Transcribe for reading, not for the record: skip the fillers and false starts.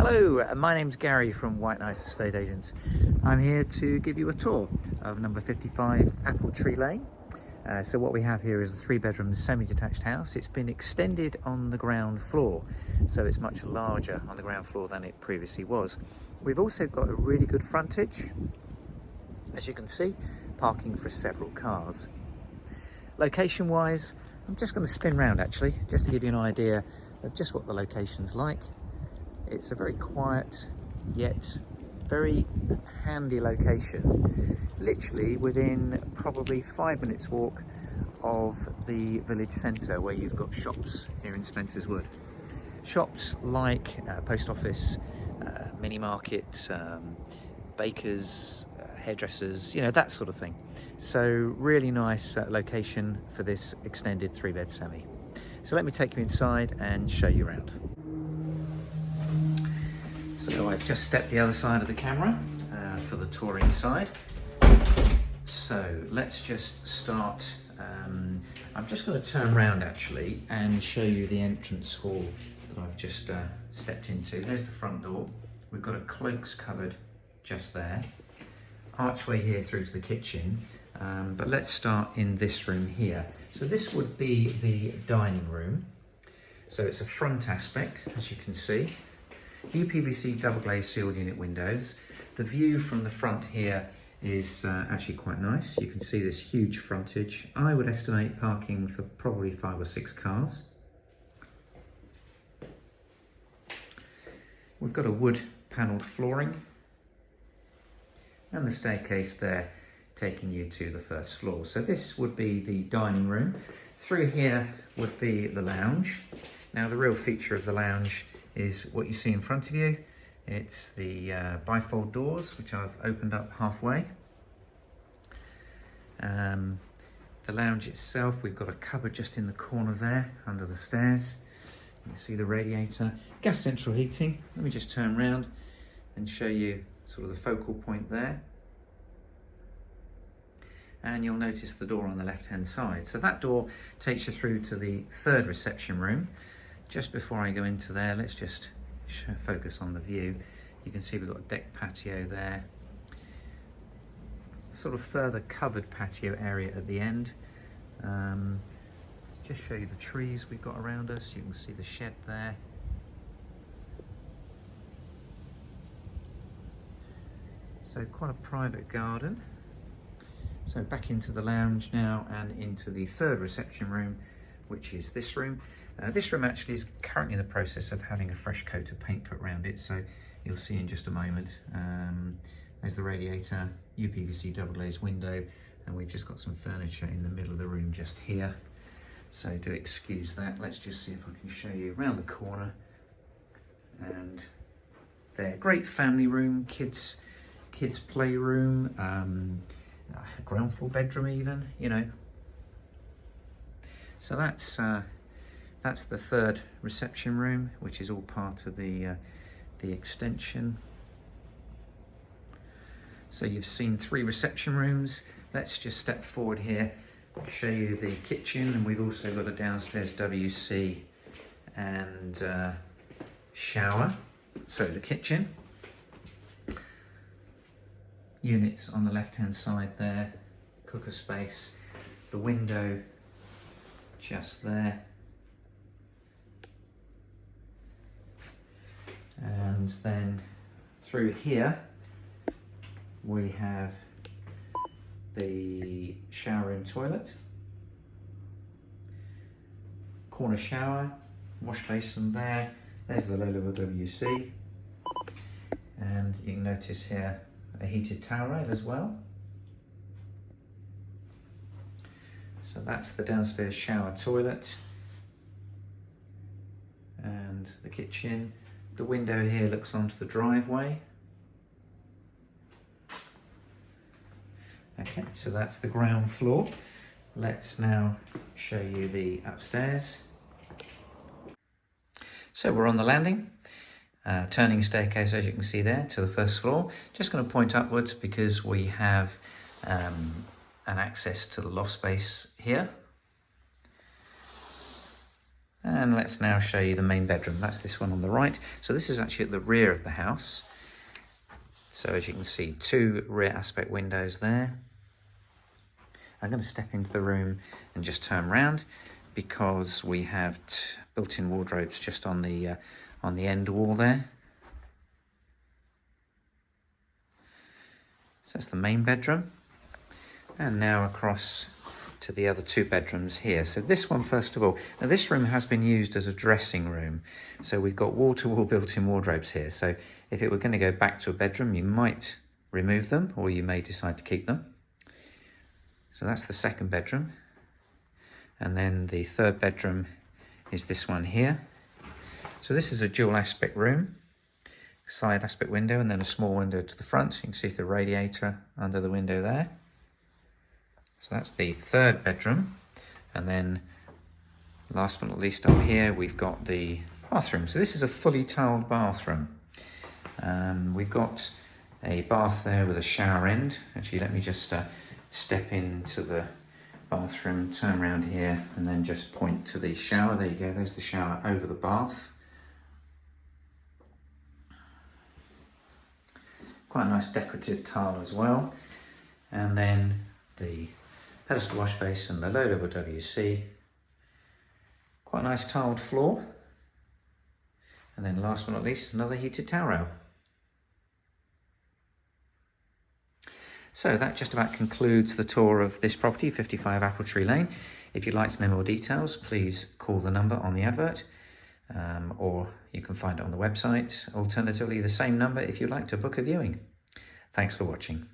Hello, my name's Gary from WhiteKnights Estate Agents. I'm here to give you a tour of number 55 Appletree Lane. So what we have here is a 3-bedroom semi-detached house. It's been extended on the ground floor, so it's much larger on the ground floor than it previously was. We've also got a really good frontage, as you can see, parking for several cars. Location wise, I'm just going to spin round actually, just to give you an idea of just what the location's like. It's a very quiet yet very handy location, literally within probably 5 minutes walk of the village centre, where you've got shops here in Spencer's Wood. Shops like post office, mini market, bakers, hairdressers, you know, that sort of thing. So really nice location for this extended 3-bed semi. So let me take you inside and show you around. So I've just stepped the other side of the camera for the tour inside. So let's just start. I'm just going to turn around actually and show you the entrance hall that I've just stepped into. There's the front door. We've got a cloaks cupboard just there. Archway here through to the kitchen. But let's start in this room here. So this would be the dining room. So it's a front aspect, as you can see. UPVC double glazed sealed unit windows. The view from the front here is actually quite nice. You can see this huge frontage. I would estimate parking for probably 5 or 6 cars. We've got a wood panelled flooring and the staircase there taking you to the first floor. So this would be the dining room. Through here would be the lounge. Now the real feature of the lounge is what you see in front of you. It's the bifold doors, which I've opened up halfway. The lounge itself, we've got a cupboard just in the corner there under the stairs. You can see the radiator, gas central heating. Let me just turn around and show you sort of the focal point there. And you'll notice the door on the left hand side. So that door takes you through to the 3rd reception room. Just before I go into there, let's just focus on the view. You can see we've got a deck patio there. Sort of further covered patio area at the end. Just show you the trees we've got around us. You can see the shed there. So quite a private garden. So back into the lounge now and into the 3rd reception room, which is this room. This room actually is currently in the process of having a fresh coat of paint put around it, so you'll see in just a moment. There's the radiator, UPVC double glazed window, and we've just got some furniture in the middle of the room just here. So do excuse that. Let's just see if I can show you around the corner. And there, great family room, kids playroom, ground floor bedroom even, you know. So that's the 3rd reception room, which is all part of the extension. So you've seen 3 reception rooms. Let's just step forward here, show you the kitchen, and we've also got a downstairs WC and shower. So the kitchen. Units on the left hand side there, cooker space, the window just there. And then through here we have the shower and toilet, corner shower, wash basin there. There's the low level WC, and you can notice here a heated towel rail as well. So that's the downstairs shower toilet and the kitchen. The window here looks onto the driveway. Okay, so that's the ground floor. Let's now show you the upstairs. So we're on the landing. Turning staircase, as you can see there, to the first floor. Just going to point upwards because we have an access to the loft space here. And let's now show you the main bedroom. That's this one on the right. So this is actually at the rear of the house. So as you can see, 2 rear aspect windows there. I'm going to step into the room and just turn around because we have built-in wardrobes just on the end wall there. So that's the main bedroom. And now across to the other 2 bedrooms here. So this one, first of all, now this room has been used as a dressing room. So we've got wall-to-wall built-in wardrobes here. So if it were going to go back to a bedroom, you might remove them, or you may decide to keep them. So that's the second bedroom. And then the third bedroom is this one here. So this is a dual aspect room, side aspect window, and then a small window to the front. You can see the radiator under the window there. So that's the third bedroom. And then last but not least up here, we've got the bathroom. So this is a fully tiled bathroom. We've got a bath there with a shower end. Actually, let me just step into the bathroom, turn around here, and then just point to the shower. There you go, there's the shower over the bath. Quite a nice decorative tile as well. And then the pedestal wash basin, the low level WC. Quite a nice tiled floor. And then last but not least, another heated towel rail. So that just about concludes the tour of this property, 55 Appletree Lane. If you'd like to know more details, please call the number on the advert, or you can find it on the website. Alternatively, the same number if you'd like to book a viewing. Thanks for watching.